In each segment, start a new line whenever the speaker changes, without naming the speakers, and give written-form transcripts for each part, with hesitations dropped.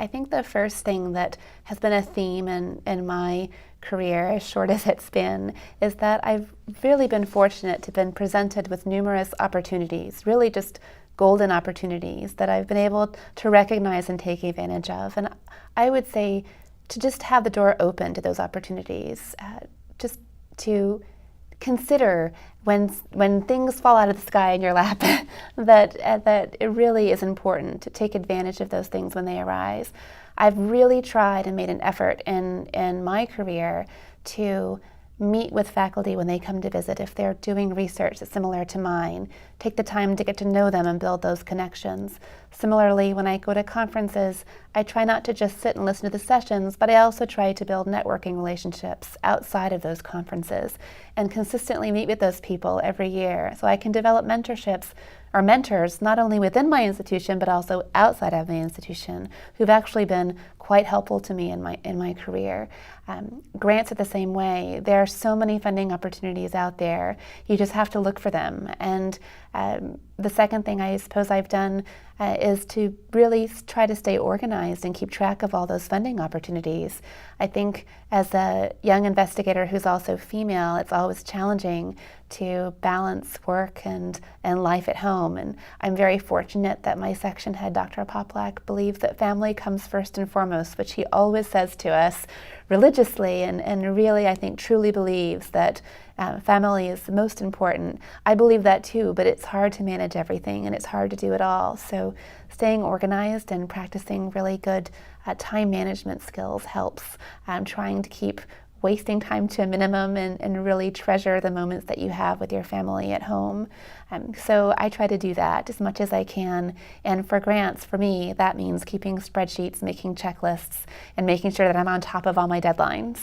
I think the first thing that has been a theme in my career, as short as it's been, is that I've really been fortunate to have been presented with numerous opportunities, really just golden opportunities that I've been able to recognize and take advantage of. And I would say to just have the door open to those opportunities, just to consider when things fall out of the sky in your lap that it really is important to take advantage of those things when they arise. I've really tried and made an effort in my career to meet with faculty when they come to visit. If they're doing research that's similar to mine, take the time to get to know them and build those connections. Similarly, when I go to conferences, I try not to just sit and listen to the sessions, but I also try to build networking relationships outside of those conferences and consistently meet with those people every year so I can develop mentorships or mentors not only within my institution but also outside of my institution who've actually been quite helpful to me in my career. Grants are the same way. There are so many funding opportunities out there. You just have to look for them. And the second thing I suppose I've done is to really try to stay organized and keep track of all those funding opportunities. I think as a young investigator who's also female, it's always challenging to balance work and life at home. And I'm very fortunate that my section head, Dr. Poplack, believes that family comes first and foremost, which he always says to us religiously and really, I think, truly believes that family is the most important. I believe that too, but it's hard to manage everything and it's hard to do it all. So staying organized and practicing really good time management skills helps. Trying to keep wasting time to a minimum and really treasure the moments that you have with your family at home. So I try to do that as much as I can. And for grants, for me, that means keeping spreadsheets, making checklists, and making sure that I'm on top of all my deadlines.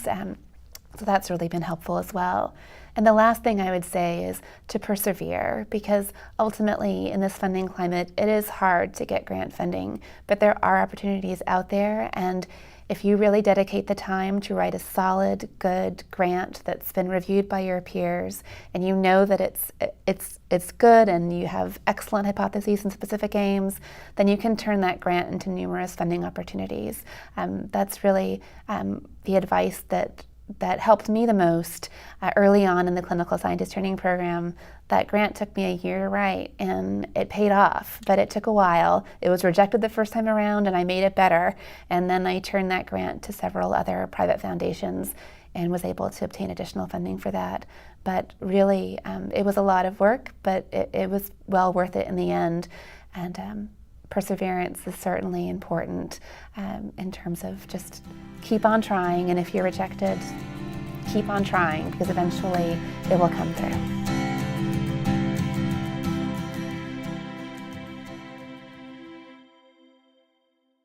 So that's really been helpful as well. And the last thing I would say is to persevere, because ultimately in this funding climate, it is hard to get grant funding, but there are opportunities out there. And if you really dedicate the time to write a solid, good grant that's been reviewed by your peers, and you know that it's good and you have excellent hypotheses and specific aims, then you can turn that grant into numerous funding opportunities. That's really the advice that helped me the most early on in the clinical scientist training program. That grant took me a year to write and it paid off, but it took a while. It was rejected the first time around and I made it better. And then I turned that grant to several other private foundations and was able to obtain additional funding for that. But really, it was a lot of work, but it was well worth it in the end. And perseverance is certainly important in terms of just keep on trying, and if you're rejected, keep on trying, because eventually it will come through.